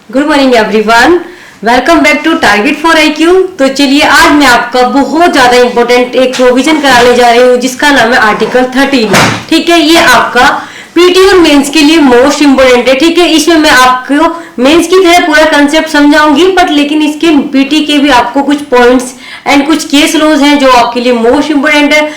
Good morning everyone, welcome back to target for IQ। तो चलिए आज मैं आपका बहुत ज्यादा इंपॉर्टेंट एक प्रोविजन कराने जा रही हूँ जिसका नाम है आर्टिकल 13। ठीक है, ये आपका पीटी और मेंस के लिए मोस्ट इंपोर्टेंट है। ठीक है, इसमें मैं आपको मेंस की तरह पूरा कंसेप्ट समझाऊंगी, बट लेकिन इसके पीटी के भी आपको कुछ पॉइंट्स एंड कुछ केस लॉज हैं जो आपके लिए मोस्ट इंपोर्टेंट है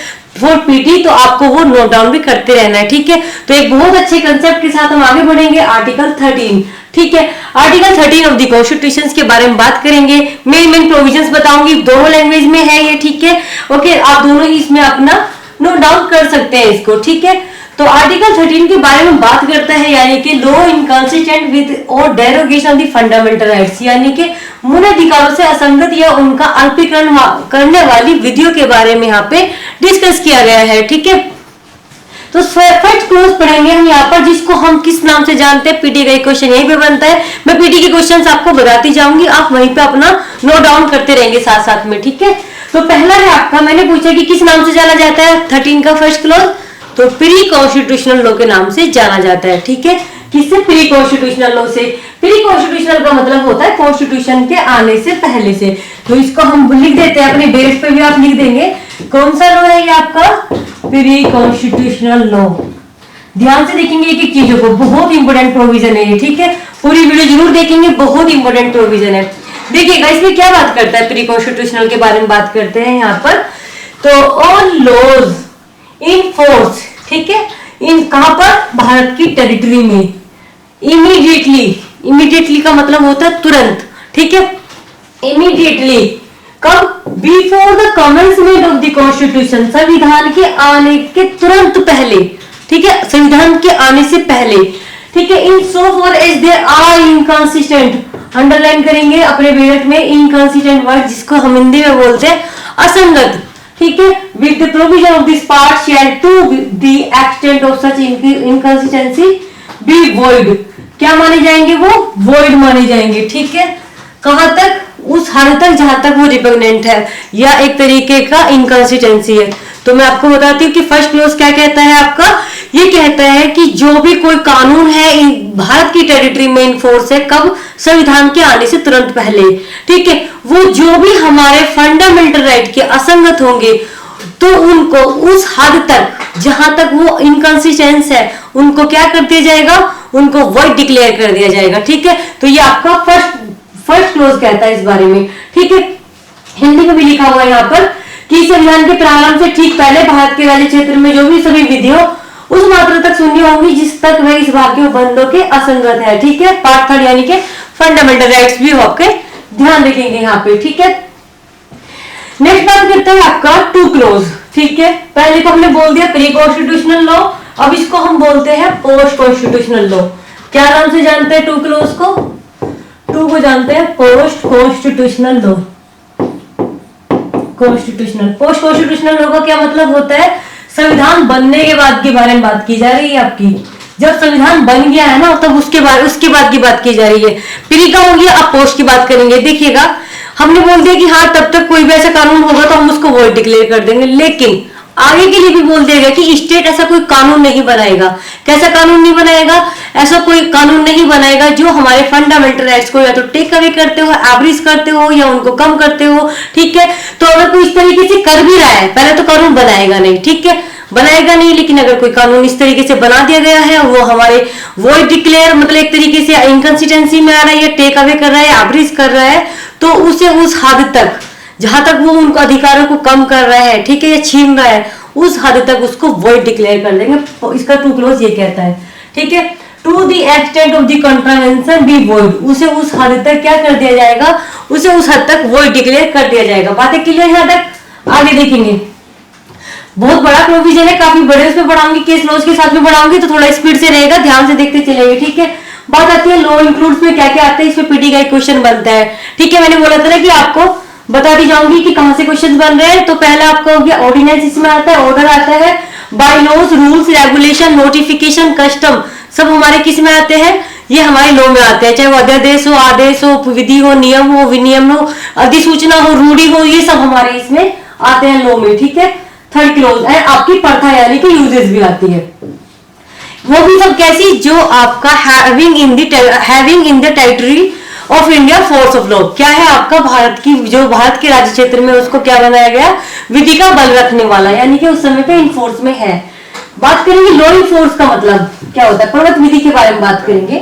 फॉर पीटी, तो आपको वो नोट डाउन भी करते रहना है। ठीक है, तो एक बहुत अच्छे कंसेप्ट के साथ हम आगे बढ़ेंगे। आर्टिकल 13, ठीक है, आर्टिकल 13 ऑफ द कॉन्स्टिट्यूशन के बारे में बात करेंगे। मेन प्रोविजंस बताऊंगी, दोनों लैंग्वेज में है ये। ठीक है, ओके, आप दोनों ही इसमें अपना नोट डाउन कर सकते हैं इसको। ठीक है, तो आर्टिकल 13 के बारे में बात करता है, यानी कि लॉ इनकंसिस्टेंट विद और derogation of the fundamental rights, यानी कि मूल अधिकारों से असंगत या उनका अल्पीकरण करने वाली विधियों के बारे में यहाँ पे डिस्कस किया गया है। ठीक है, तो फर्स्ट क्लोज पढ़ेंगे हम यहाँ पर, जिसको हम किस नाम से जानते हैं। पीटी का क्वेश्चन यहीं पे बनता है। मैं पीटी के क्वेश्चंस आपको बताती जाऊंगी, आप वहीं पे अपना नोट डाउन करते रहेंगे साथ साथ में। ठीक है, तो पहला है आपका, मैंने पूछा कि किस नाम से जाना जाता है 13 का फर्स्ट क्लोज, तो प्री कॉन्स्टिट्यूशनल लॉ के नाम से जाना जाता है। ठीक है, किससे? प्री कॉन्स्टिट्यूशनल लॉ से। प्री कॉन्स्टिट्यूशनल का मतलब होता है कॉन्स्टिट्यूशन के आने से पहले से। तो इसको हम लिख देते हैं, अपने बेस पे भी आप लिख देंगे। कौन सा लॉ है ये आपका? Pre constitutional law. ध्यान से देखेंगे एक एक चीजों को, बहुत इंपॉर्टेंट प्रोविजन है ये। ठीक है, पूरी वीडियो जरूर देखेंगे, बहुत इंपॉर्टेंट प्रोविजन है। देखिएगा इसमें क्या बात करता है, प्री कॉन्स्टिट्यूशनल के बारे में बात करते हैं यहाँ पर। तो ऑल लॉज इन फोर्स, ठीक है, इन कहां पर? भारत की टेरिटरी में। इमीडिएटली का मतलब होता है तुरंत। ठीक है, इमीडिएटली कब? Before the commencement of the constitution, संविधान के आने के तुरंत पहले। ठीक है, संविधान के आने से पहले। ठीक है, in so far as they are inconsistent, underline करेंगे अपने ब्रैकेट में इनकंसिस्टेंट वर्ड, जिसको हम हिंदी में बोलते हैं असंगत। ठीक है, with the provision of this part shall to the extent of such inconsistency be void. क्या माने जाएंगे? वो वॉइड माने जाएंगे। ठीक है, कहां तक? उस हद तक जहां तक वो रिपेग्नेंट है या एक तरीके का इनकंसिस्टेंसी है। तो मैं आपको बताती हूँ कि फर्स्ट क्लोज क्या कहता है आपका। ये कहता है कि जो भी कोई कानून है भारत की टेरिटरी में इन फोर्स है, कब? संविधान के आने से तुरंत पहले। ठीक है, वो जो भी हमारे फंडामेंटल राइट के असंगत होंगे तो उनको उस हद तक जहां तक वो इनकंसिस्टेंस है उनको क्या कर दिया जाएगा? उनको वॉइड डिक्लेयर कर दिया जाएगा। ठीक है, तो ये आपका फर्स्ट क्लोज कहता है इस बारे में। ठीक है, हिंदी में भी लिखा हुआ है यहाँ पर कि संविधान के प्रारंभ से ठीक पहले भारत के राज्य क्षेत्र में जो भी सभी विधियों उस मात्रा तक सुननी होंगी जिस तक वह इस भाग के बंदों के असंगत है। ठीक है, पार्ट 3 यानी कि फंडामेंटल राइट्स भी आपके ध्यान रखेंगे यहाँ पे। ठीक है, नेक्स्ट बात करते हैं आपका टू क्लोज। ठीक है, पहले को हमने बोल दिया प्री कॉन्स्टिट्यूशनल लॉ, अब इसको हम बोलते हैं पोस्ट कॉन्स्टिट्यूशनल लॉ। क्या नाम से जानते हैं टू क्लोज को? टू को जानते हैं post constitutional law. Post constitutional law का क्या मतलब होता है? संविधान बनने के बाद के बारे में बात की जा रही है आपकी। जब संविधान बन गया है ना, तब उसके बाद की बात की जा रही है। प्री का हो गया, अब पोस्ट की बात करेंगे। देखिएगा, हमने बोल दिया कि हाँ तब तक कोई भी ऐसा कानून होगा तो हम उसको वॉइड डिक्लेयर कर देंगे, लेकिन आगे के लिए भी बोल दिया गया कि स्टेट ऐसा कोई कानून नहीं बनाएगा। कैसा कानून नहीं बनाएगा? ऐसा कोई कानून नहीं बनाएगा जो हमारे फंडामेंटल राइट्स को या तो टेक अवे करते हो, एब्रिज करते हो या उनको कम करते हो। ठीक है, तो अगर कोई इस तरीके से कर भी रहा है, पहले तो कानून बनाएगा नहीं। ठीक है, बनाएगा नहीं, लेकिन अगर कोई कानून इस तरीके से बना दिया गया है, वो हमारे वॉइड डिक्लेयर मतलब एक तरीके से इनकंसिस्टेंसी में आ रहा है या टेक अवे कर रहा है, एब्रिज कर रहा है, तो उसे उस हद तक जहां तक वो उनको अधिकारों को कम कर रहा है, ठीक है, या छीन रहा है, उस हद तक उसको वॉइड डिक्लेयर कर देंगे। इसका टू क्लोज ये कहता है। ठीक है, to the extent of the contravention be void, उसे उस हद तक क्या कर दिया जाएगा? उसे उस हद तक वॉइड डिक्लेयर कर दिया जाएगा। बातें क्लियर यहां तक? आगे देखेंगे, बहुत बड़ा प्रोविजन है, काफी बड़े उसमें बढ़ाऊंगी, केस लॉज के साथ में बढ़ाऊंगी तो थोड़ा स्पीड से रहेगा, ध्यान से देखते चलेंगे। ठीक है, बात आती है लॉ इंक्लूड्स में क्या क्या आता है, इसमें पीटी का एक क्वेश्चन बनता है। ठीक है, मैंने बोला था ना कि आपको बताती जाऊंगी कि कहां से क्वेश्चन बन रहे हैं। तो पहला आपका हो गया ऑर्डिनेंस, इसमें आता है, ऑर्डर आता है, by laws, rules, regulation, notification, custom, सब हमारे किस में आते हैं? ये हमारे लॉ में आते हैं, चाहे वो अध्यादेश हो, आदेश हो, विधि हो, नियम हो, विनियम हो, अधिसूचना हो, रूढ़ी हो, ये सब हमारे इसमें आते हैं लॉ में। ठीक है, थर्ड क्लोज है आपकी प्रथा यानी कि यूजेस भी आती है। वो भी सब कैसी, जो आपका having in the territory of India force of law, क्या है आपका भारत की, जो भारत के राज्य क्षेत्र में उसको क्या बनाया गया, विधि का बल रखने वाला, यानी कि उस समय पे इनफोर्स में है। बात करेंगे लॉ इन फोर्स का मतलब क्या होता है, प्रवर्त विधि के बारे में बात करेंगे।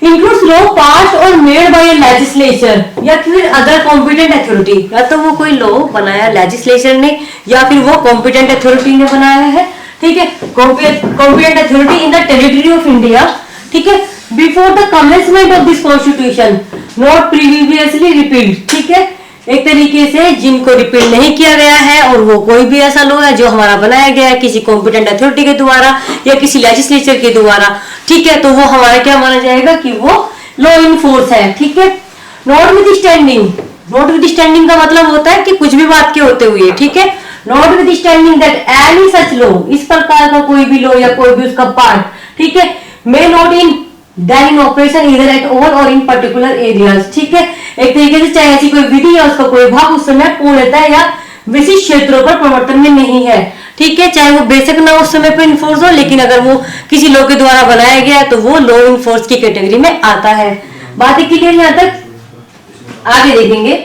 इंक्लूड्स लॉ पास और मेड बाय ए लेजिस्लेचर या फिर अदर कॉम्पिटेंट अथॉरिटी, या तो वो कोई लॉ बनाया लेजिस्लेचर ने या फिर वो कॉम्पिटेंट अथॉरिटी ने बनाया है, ठीक है, competent authority in the territory of India, ठीक है, before the commencement of this constitution not previously repealed, ठीक है, एक तरीके से जिनको रिपील नहीं किया गया है और वो कोई भी ऐसा लॉ है जो हमारा बनाया गया है किसी कॉम्पिटेंट अथॉरिटी के द्वारा या किसी लेजिस्लेचर के द्वारा, ठीक है, तो वो हमारा क्या माना जाएगा कि वो लॉ इन फोर्स है, ठीक है। नॉट विद स्टैंडिंग का मतलब होता है कि कुछ भी बात के होते हुए, ठीक है, not with standing that any such law, इस प्रकार का कोई भी लॉ या कोई भी उसका पार्ट, ठीक है, may not in then in operation either at all or in particular areas, ठीक है, एक तरीके से चाहे ऐसी कोई विधि या उसका कोई भाग उस समय पूर्णतः या विशिष्ट क्षेत्रों पर प्रवर्तन में नहीं है, ठीक है, चाहे वो बेशक ना उस समय पर इन्फोर्स हो, लेकिन अगर वो किसी लॉ के द्वारा बनाया गया है तो वो लॉ इन्फोर्स की कैटेगरी में आता है। बात क्लियर यहाँ तक, आगे देखेंगे।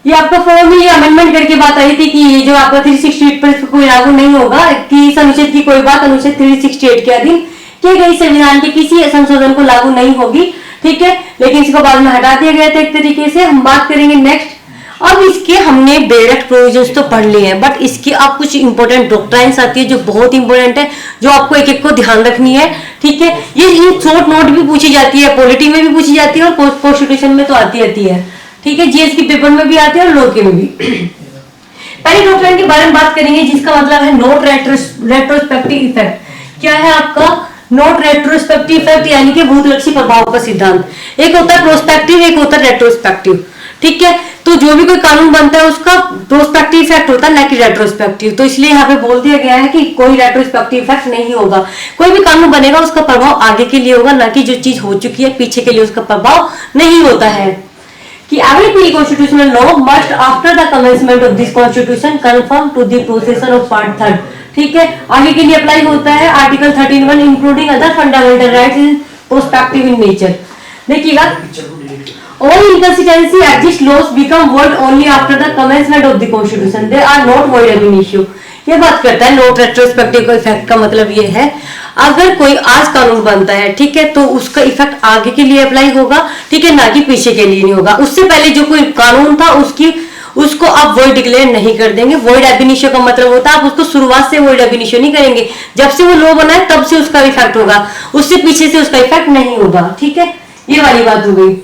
ये आपका फॉर्म में ये अमेंडमेंट करके बात आई थी कि ये जो आपका 368 पर इसको कोई लागू नहीं होगा, कि इस अनुच्छेद की कोई बात अनुच्छेद 368 के अधीन किए गए संविधान के किसी संशोधन को लागू नहीं होगी, ठीक है, लेकिन इसको बाद में हटा दिया गया था एक तरीके से। हम बात करेंगे नेक्स्ट। अब इसके हमने बेरेक्ट प्रोविजंस तो पढ़ लिए हैं, बट इसकी अब कुछ इंपॉर्टेंट डॉक्ट्राइन्स आती है जो बहुत इंपॉर्टेंट है, जो आपको एक एक को ध्यान रखनी है, ठीक है। ये शॉर्ट नोट भी पूछी जाती है, पॉलिटी में भी पूछी जाती है और कॉन्स्टिट्यूशन में तो आती है, ठीक है, जीएस के पेपर में भी आती है और लॉ के में भी। पहले डॉक्ट्राइन के बारे में बात करेंगे जिसका मतलब है नॉट रेट्रोस्पेक्टिव इफेक्ट। क्या है आपका नॉट रेट्रोस्पेक्टिव इफेक्ट, यानी कि भूतलक्षी प्रभाव का सिद्धांत। एक होता है प्रोस्पेक्टिव, एक होता है रेट्रोस्पेक्टिव, ठीक है। तो जो भी कोई कानून बनता है उसका प्रोस्पेक्टिव इफेक्ट होता है, ना कि रेट्रोस्पेक्टिव। तो इसलिए यहाँ पे बोल दिया गया है कि कोई रेट्रोस्पेक्टिव इफेक्ट नहीं होगा। कोई भी कानून बनेगा उसका प्रभाव आगे के लिए होगा, ना कि जो चीज हो चुकी है पीछे के लिए उसका प्रभाव नहीं होता है। कि every pre-constitutional law must after the commencement of this constitution conform to the procession of part 3, ठीक है, आगे के लिए अप्लाई होता है article 13(1) including other fundamental rights in prospective in nature. देखिएगा, all inconsistency exist laws become void only after the commencement of the constitution, they are not void ab initio। ये बात करता है नॉट रेट्रोस्पेक्टिव का effect का मतलब ये है, अगर कोई आज कानून बनता है, ठीक है, तो उसका इफेक्ट आगे के लिए अप्लाई होगा, ठीक है, ना कि पीछे के लिए नहीं होगा। उससे पहले जो कोई कानून था उसको आप वॉइड डिक्लेयर नहीं कर देंगे। वॉइड ab initio का मतलब होता है आप उसको शुरुआत से वॉइड ab initio नहीं करेंगे, जब से वो लॉ बना है तब से उसका इफेक्ट होगा, उससे पीछे से उसका इफेक्ट नहीं होगा, ठीक है, ये वाली बात हो गई।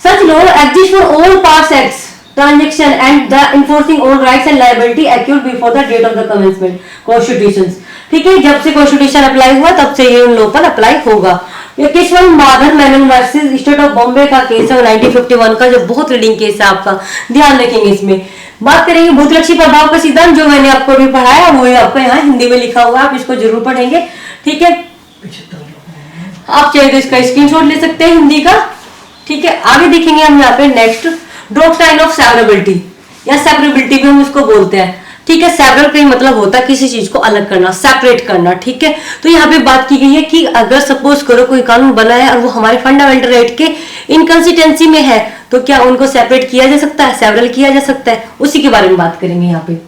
Such law exists for all past acts, transaction and the enforcing all rights and liability accrued before the date of the commencement constitutions, ठीक है, जब से कॉन्स्टिट्यूशन अप्लाई हुआ तब से ये उन लॉ पर अप्लाई होगा। ये Keshav Madhav Menon versus state of Bombay का केस है 1951 का, जो बहुत रीडिंग केस है, आपका ध्यान रखेंगे। इसमें बात करेंगे भूतलक्षी प्रभाव का सिद्धांत, जो मैंने आपको भी पढ़ाया वो आपको यहाँ हिंदी में लिखा हुआ है, आप इसको जरूर पढ़ेंगे, ठीक है। आप चाहे तो इसका स्क्रीनशॉट ले सकते हैं हिंदी का, ठीक है। आगे देखेंगे हम यहाँ पे नेक्स्ट डॉक्ट्राइन ऑफ सेवरेबिलिटी या सेपरेबिलिटी भी हम उसको बोलते हैं, ठीक है। सेपरेट का मतलब होता है किसी चीज को अलग करना, सेपरेट करना, ठीक है। तो यहाँ पे बात की गई है कि अगर सपोज करो कोई कानून बना है और वो हमारे फंडामेंटल राइट के इनकंसिस्टेंसी में है, तो क्या उनको सेपरेट किया जा सकता है, सेवरल किया जा सकता है, उसी के बारे में बात करेंगे यहाँ पे।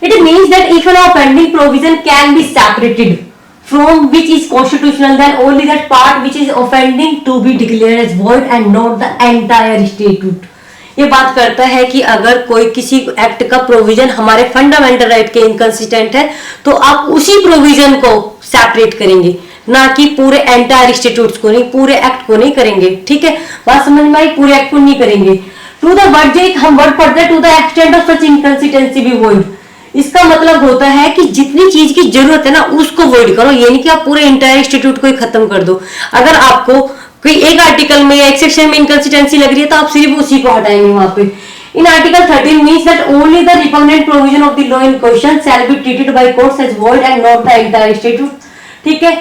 It means that if an offending provision can be separated from which is constitutional, then only that part which is offending to be declared as void and not the entire statute। ये बात करता है कि अगर कोई किसी act का provision हमारे फंडामेंटल राइट के इनकंसिस्टेंट है तो आप उसी प्रोविजन को सेपरेट करेंगे, ना कि पूरे एंटायर स्टैट्यूट्स को नहीं, पूरे एक्ट को नहीं करेंगे, ठीक है। बात समझ में आई, पूरे एक्ट को नहीं करेंगे। टू द वर्ड जो हम वर्ड पढ़ते हैं, to the extent of such inconsistency भी वॉइड, इसका मतलब होता है कि जितनी चीज की जरूरत है ना उसको वॉइड करो, ये नहीं कि आप पूरे एंटायर इंस्टीट्यूट को ही खत्म कर दो। अगर आपको कोई एक आर्टिकल में या एक सेक्शन में इनकंसिस्टेंसी लग रही है तो आप सिर्फ उसी को हटाएंगे वहां पे। In article 13 means that only the repugnant provision of the law in question shall be treated by courts as void and not the entire institute, ठीक है।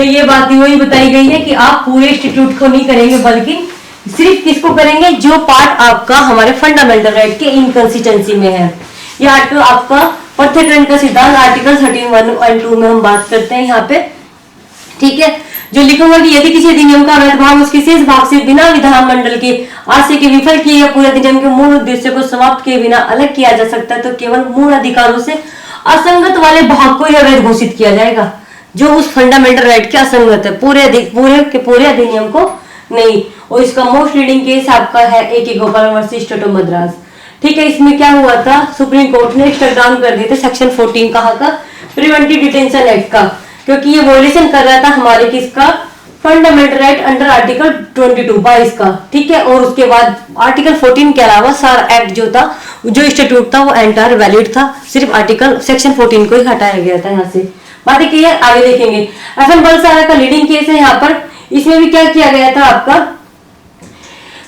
ये बात वही बताई गई है कि आप पूरे इंस्टीट्यूट को नहीं करेंगे बल्कि सिर्फ किसको करेंगे, जो पार्ट आपका हमारे फंडामेंटल राइट के इनकंसिस्टेंसी में है। ये आर्टिकल आपका पर्थेट्रेंट का सिद्धांत आर्टिकल 13(1) में हम बात करते हैं यहाँ पे, ठीक है। जो लिखा हुआ कि यदि किसी अधिनियम का अवैध भाग उसके शेष भाग से बिना विधानमंडल के आशय के विफल किए या पूरे अधिनियम के मूल उद्देश्य को समाप्त किए बिना अलग किया जा सकता है, तो केवल मूल अधिकारों से असंगत वाले भाग को ही अवैध घोषित किया जाएगा, जो उस फंडामेंटल राइट के असंगत है, पूरे अधिनियम को नहीं। और इसका मोस्ट रीडिंग केस आपका है A.K. Gopal versus state of Madras, ठीक है। इसमें क्या हुआ था, सुप्रीम कोर्ट ने स्ट्राइक डाउन कर दिए थे सेक्शन 14 कहाँ का, प्रिवेंटिव डिटेंशन एक्ट का, क्योंकि ये वॉयलेशन कर रहा था हमारे किसका, फंडामेंटल राइट अंडर आर्टिकल 22 का, ठीक है। और उसके बाद आर्टिकल 14 के अलावा सारा एक्ट जो था, जो स्टैट्यूट था, वो एंटायर वैलिड था, सिर्फ आर्टिकल सेक्शन 14 को ही हटाया गया था यहाँ से। बातें क्लियर, आगे देखेंगे। एफएन बलसारा का लीडिंग केस है यहाँ पर। इसमें भी क्या किया गया था आपका,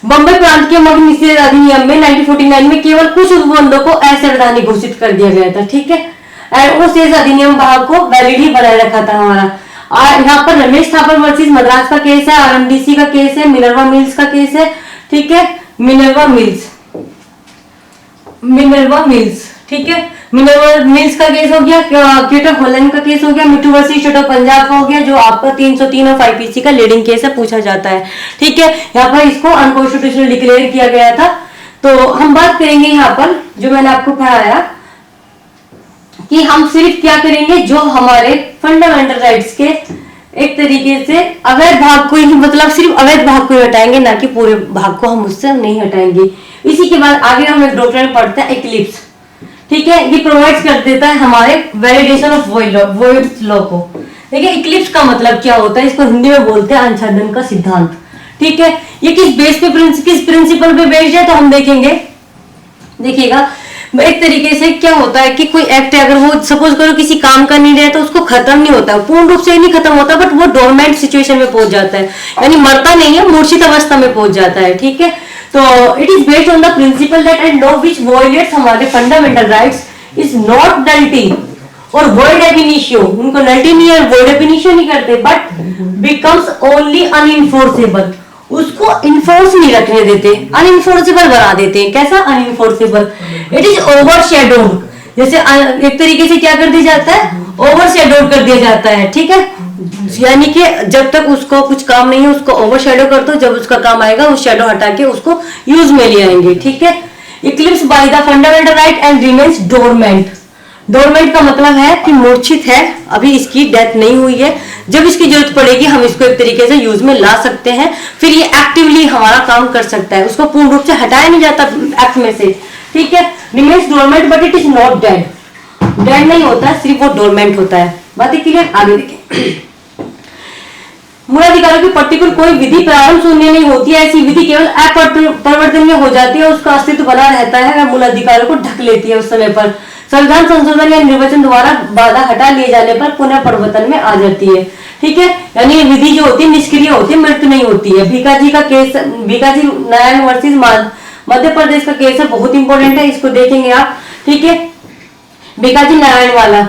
बंबई प्रांत के मद्य निषेध अधिनियम में 1949 में केवल कुछ उपबंधों को असंवैधानिक घोषित कर दिया गया था, ठीक है। और शेष अधिनियम भाग को वैलिड ही बनाए रखा था हमारा। यहाँ पर रमेश थापर वर्सेस मद्रास का केस है, आरएमडीसी का केस है, मिनर्वा मिल्स का केस है, ठीक है। मिनर्वा मिल्स, ठीक है। मिनर्वा मिल्स का केस हो गया, क्यूटर हॉलैंड का केस हो गया, मिट्टू वर्सेस स्टेट ऑफ पंजाब का हो गया, जो आपका 303 ऑफ आईपीसी का लीडिंग केस है, पूछा जाता है, ठीक है। यहाँ पर इसको अनकॉन्स्टिट्यूशनल डिक्लेयर किया गया था। तो हम बात करेंगे यहाँ पर, जो मैंने आपको पढ़ाया कि हम सिर्फ क्या करेंगे, जो हमारे फंडामेंटल राइट्स के एक तरीके से अवैध भाग को ही, मतलब सिर्फ अवैध भाग को ही हटाएंगे, ना कि पूरे भाग को हम उससे नहीं हटाएंगे। इसी के बाद आगे हम एक डॉक्ट्रिन पढ़ते हैं, एक्लिप्स, ठीक है। ये प्रोवाइड कर देता है हमारे वैलिडेशन ऑफ वॉइड लॉ को। देखिए इक्लिप्स का मतलब क्या होता है, इसको हिंदी में बोलते हैं आच्छादन का सिद्धांत, ठीक है। ये किस बेस पे, किस प्रिंसिपल पे बेस्ड है, तो हम देखेंगे। देखिएगा एक तरीके से क्या होता है कि कोई एक्ट है, अगर वो सपोज करो किसी काम का नहीं रहे तो उसको खत्म नहीं होता, पूर्ण रूप से नहीं खत्म होता, बट वो डोरमेंट सिचुएशन में पहुंच जाता है, यानी मरता नहीं है, मूर्छित अवस्था में पहुंच जाता है, ठीक है। तो it is based on the principle that and law which violates हमारे fundamental rights is not nullity और वॉइड एब इनिशियो, उनको नल्टी नहीं है, वॉइड एब इनिशियो नहीं करते, बट बिकम्स ओनली अनइनफोर्सेबल, उसको इन्फोर्स नहीं रखने देते, अनइनफोर्सेबल बना देते हैं। कैसा अनइनफोर्सेबल, इट इज ओवरशैडोड, जैसे एक तरीके से क्या कर दिया जाता है, ओवरशैडोड कर दिया जाता है, ठीक है। यानी कि जब तक उसको कुछ काम नहीं है उसको ओवरशैडो कर दो, जब उसका काम आएगा उस शैडो हटा के उसको यूज में ले आएंगे, ठीक है। Eclipse by the fundamental right and remains dormant, dormant का मतलब है कि मूर्छित है, अभी इसकी डेथ नहीं हुई है, जब इसकी जरूरत पड़ेगी हम इसको एक तरीके से यूज में ला सकते हैं, फिर ये एक्टिवली हमारा काम कर सकता है, उसको पूर्ण रूप से हटाया नहीं जाता एक्ट में से, ठीक है। Remains dormant but it is not dead, dead नहीं होता, सिर्फ वो डोरमेंट होता है। बातें क्लियर, आगे देखें। मूलाधिकारों की पर्टिकुलर कोई विधि प्रारंभ शून्य नहीं होती है, ऐसी विधि केवल अपरिवर्तनीय हो जाती है, उसका अस्तित्व बना रहता है अगर मूलाधिकारों को ढक लेती है उस समय पर। संविधान संशोधन या निर्वाचन द्वारा बाधा हटा लिए जाने पर पुनः परिवर्तन में आ जाती है, ठीक है। यानी विधि जो होती है निष्क्रिय होती है, मृत्यु नहीं होती है। भीकाजी का केस, भीकाजी नारायण वर्सेस मध्य प्रदेश का केस है, बहुत इंपॉर्टेंट है, इसको देखेंगे आप, ठीक है। भीकाजी नारायण वाला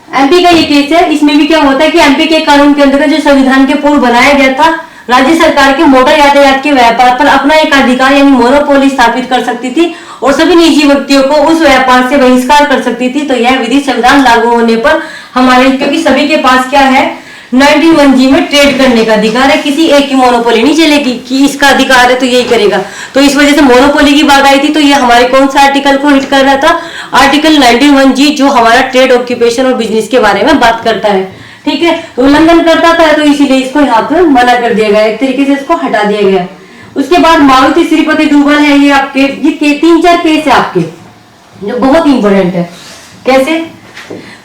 एमपी का ये केस है। इसमें भी क्या होता है कि एमपी के कानून के अंतर्गत जो संविधान के पूर्व बनाया गया था, राज्य सरकार के मोटर यातायात के व्यापार पर अपना एक अधिकार यानी मोनोपोली स्थापित कर सकती थी और सभी निजी व्यक्तियों को उस व्यापार से बहिष्कार कर सकती थी। तो यह विधि संविधान लागू होने पर हमारे, क्योंकि सभी के पास क्या है, 91G में ट्रेड करने का अधिकार है, किसी एक की मोनोपोली नहीं चलेगी कि इसका अधिकार है तो यही करेगा। तो इस वजह से मोनोपोली की बात आई थी, तो ये हमारे कौन सा आर्टिकल को हिट कर रहा था, आर्टिकल 91G, जो हमारा ट्रेड, ऑक्यूपेशन और बिजनेस के बारे में बात करता है, ठीक है। तो उल्लंघन करता था, तो इसीलिए इसको यहाँ पर मना कर दिया गया, एक तरीके से इसको हटा दिया गया। उसके बाद मारुति श्रीपति डूबल है, ये आपके ये 3-4 केस है आपके जो बहुत इंपॉर्टेंट है। कैसे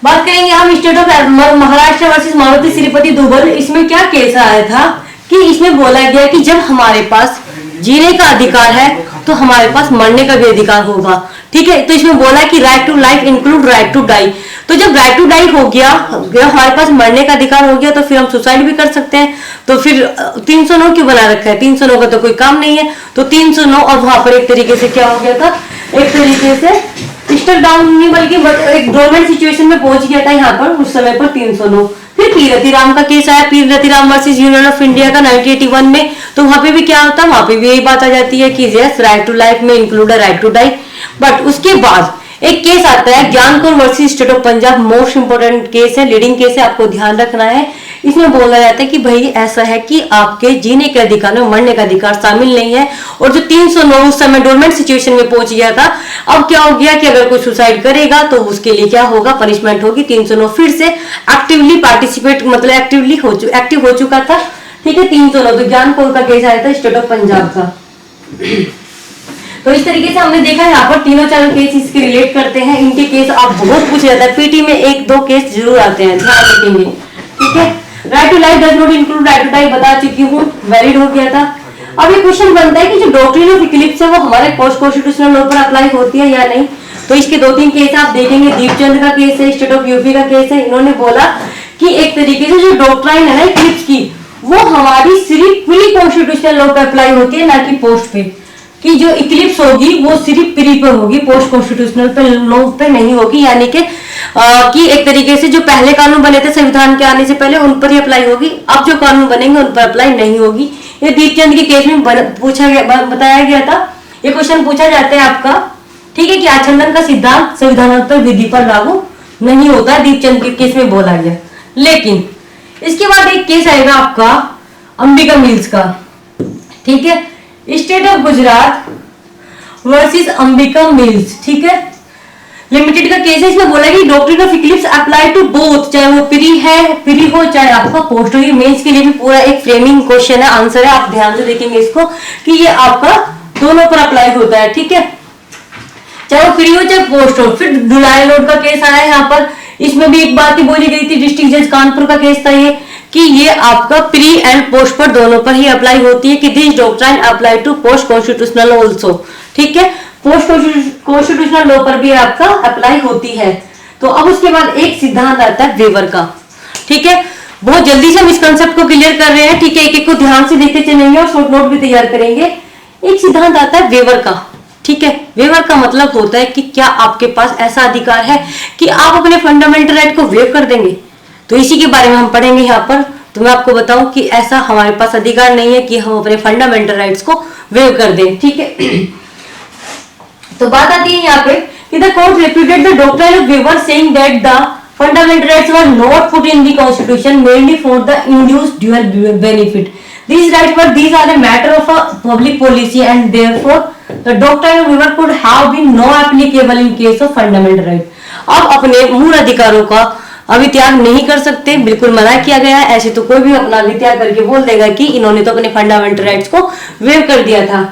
बात करेंगे हम, state of Maharashtra versus Maruti Shripati डूबल। इसमें क्या केस आया था कि इसमें बोला गया कि जब हमारे पास जीने का अधिकार है तो हमारे पास मरने का भी अधिकार होगा, ठीक है। तो इसमें बोला कि right to life include right to die. तो जब राइट टू डाई हो गया, हमारे पास मरने का अधिकार हो गया, तो फिर हम सुसाइड भी कर सकते हैं। तो फिर 309 क्यों बना रखा है, 309 का तो कोई काम नहीं है, तो 309 अब वहां पर एक तरीके से क्या हो गया था, एक तरीके से स्टेप डाउन नहीं बल्कि एक डोरमेंट सिचुएशन में पहुंच गया था यहाँ पर उस समय पर 309। फिर पी रतिराम का केस आया, P Ratiram versus union of India का 1981 में, तो वहां पे भी क्या होता है, वहां पे भी यही बात आ जाती है कि यस राइट टू लाइफ में include right to die. But उसके बाद एक केस आता है Gian Kaur versus state of Punjab, most important case है, लीडिंग केस है, आपको ध्यान रखना है। इसमें बोला जाता है कि भाई ऐसा है कि आपके जीने के अधिकार में मरने का अधिकार शामिल नहीं है, और जो 309 उस समय डोरमेंट सिचुएशन में पहुंच गया था, अब क्या हो गया कि अगर कोई सुसाइड करेगा तो उसके लिए क्या होगा, पनिशमेंट होगी 309 फिर से एक्टिवली पार्टिसिपेट, मतलब एक्टिव हो चुका था। ठीक है, 309 तो ज्ञान कौर का केस आया था स्टेट ऑफ पंजाब का। तो इस तरीके से हमने देखा यहाँ पर तीनों चारों केस इसके रिलेट करते हैं। इनके केस आप बहुत पूछे जाता है, पीटी में 1-2 केस जरूर आते हैं, ध्यान रखेंगे। ठीक है, right to life does not include right to die बता चुकी हूँ, वैलिड हो गया था। अब ये क्वेश्चन बनता है कि जो डॉक्ट्रिन ऑफ इक्लिप्स है वो हमारे पोस्ट कॉन्स्टिट्यूशनल लॉ पर अप्लाई होती है या नहीं। तो इसके 2-3 केस आप देखेंगे, दीपचंद का केस है, स्टेट ऑफ यूपी का केस है। इन्होंने बोला कि एक तरीके से जो डॉक्ट्राइन है ना इक्लिप्स की, वो हमारी सिर्फ प्री कॉन्स्टिट्यूशनल लॉ पर अप्लाई होती है, ना कि पोस्ट पे। कि जो इक्लिप्स होगी वो सिर्फ प्री पर होगी, पोस्ट कॉन्स्टिट्यूशनल पे लॉ पे नहीं होगी। यानी कि एक तरीके से जो पहले कानून बने थे संविधान के आने से पहले उन पर ही अप्लाई होगी, अब जो कानून बनेंगे उन पर अप्लाई नहीं होगी। ये दीपचंद के केस में पूछा गया, बताया गया था। ये क्वेश्चन पूछा जाता है आपका, ठीक है, कि आचंदन का सिद्धांत संविधानात्मक विधि पर लागू नहीं होता, दीपचंद के केस में बोला गया। लेकिन इसके बाद एक केस आएगा आपका अंबिका मिल्स का। ठीक है, state of Gujarat versus Ambika mills, ठीक है, लिमिटेड का केस है। इसमें बोला कि doctrine of eclipse apply to both, चाहे वो प्री हो चाहे आपका पोस्ट हो। ये मेंस के लिए भी पूरा एक फ्रेमिंग क्वेश्चन है, आंसर है, आप ध्यान से देखेंगे इसको कि ये आपका दोनों पर अप्लाई होता है। ठीक है, चाहे वो प्री हो चाहे पोस्ट हो। फिर धुलाई रोड का केस आया है यहाँ पर, इसमें भी एक बात ही बोली गई थी, डिस्ट्रिक्ट जज कानपुर का केस था ये, कि ये आपका प्री एंड पोस्ट पर दोनों पर ही अप्लाई होती है, कि this doctrine apply to post constitutional also. ठीक है, पोस्ट कॉन्स्टिट्यूशनल लॉ पर भी आपका अप्लाई होती है। तो अब उसके बाद एक सिद्धांत आता है वेवर का। ठीक है, बहुत जल्दी से हम इस कंसेप्ट को क्लियर कर रहे हैं। ठीक है, एक एक को ध्यान से देखते चलेंगे और शॉर्ट नोट भी तैयार करेंगे। एक सिद्धांत आता है वेवर का। ठीक है, वेवर का मतलब होता है कि क्या आपके पास ऐसा अधिकार है कि आप अपने फंडामेंटल राइट को वेव कर देंगे। तो इसी के बारे में हम पढ़ेंगे यहाँ पर। तो मैं आपको बताऊं कि ऐसा हमारे पास अधिकार नहीं है कि हम अपने फंडामेंटल राइट्स को वेव कर दें। ठीक है, तो बात आती है यहाँ पे कि the court repudiated the doctrine of waiver saying that the fundamental rights were not put in the constitution mainly for the induced dual benefit. These are a matter of a public policy and therefore the doctrine of waiver could have been not applicable in case of fundamental right. अब अपने मूल अधिकारों का अभित्याग नहीं कर सकते, बिल्कुल मना किया गया है। ऐसे तो कोई भी अपना अभित्याग करके बोल देगा कि इन्होंने तो अपने फंडामेंटल राइट्स को वेव कर दिया था।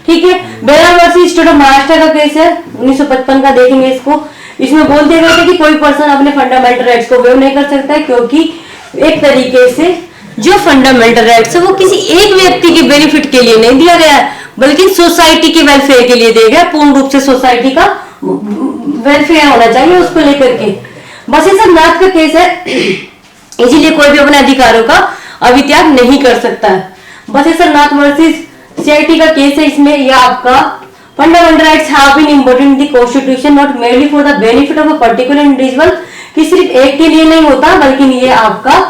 ठीक है, बेला वर्सेस स्टेट ऑफ महाराष्ट्र का केस है 1955 का, देखेंगे इसको। इसमें बोल दिया गया था कि कोई पर्सन अपने फंडामेंटल राइट्स को वेव नहीं कर सकता है, क्योंकि एक तरीके से जो फंडामेंटल राइट्स है वो किसी एक व्यक्ति के बेनिफिट के लिए नहीं दिया गया है, बल्कि सोसाइटी के वेलफेयर के लिए दिया गया। पूर्ण रूप से सोसाइटी का वेलफेयर होना चाहिए उसको लेकर के। बसेसर-नाथ का केस है, इसीलिए कोई भी अपने अधिकारों का अभित्याग नहीं कर सकता है। बसेसर-नाथ वर्सेस सीआईटी का केस है। इसमें यह आपका fundamental rights have been important in the constitution not merely for the benefit of a particular individual, कि सिर्फ एक के लिए नहीं होता बल्कि ये आपका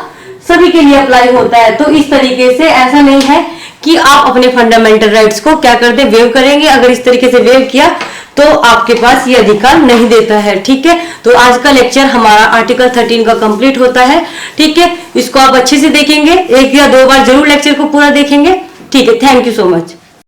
सभी के लिए अप्लाई होता है। तो इस तरीके से ऐसा नहीं है कि आप अपने फंडामेंटल राइट्स को क्या कर दे, वेव करेंगे। अगर इस तरीके से वेव किया तो आपके पास ये अधिकार नहीं देता है। ठीक है, तो आज का लेक्चर हमारा आर्टिकल 13 का कंप्लीट होता है। ठीक है, इसको आप अच्छे से देखेंगे, 1 या 2 बार जरूर लेक्चर को पूरा देखेंगे। ठीक है, थैंक यू सो मच।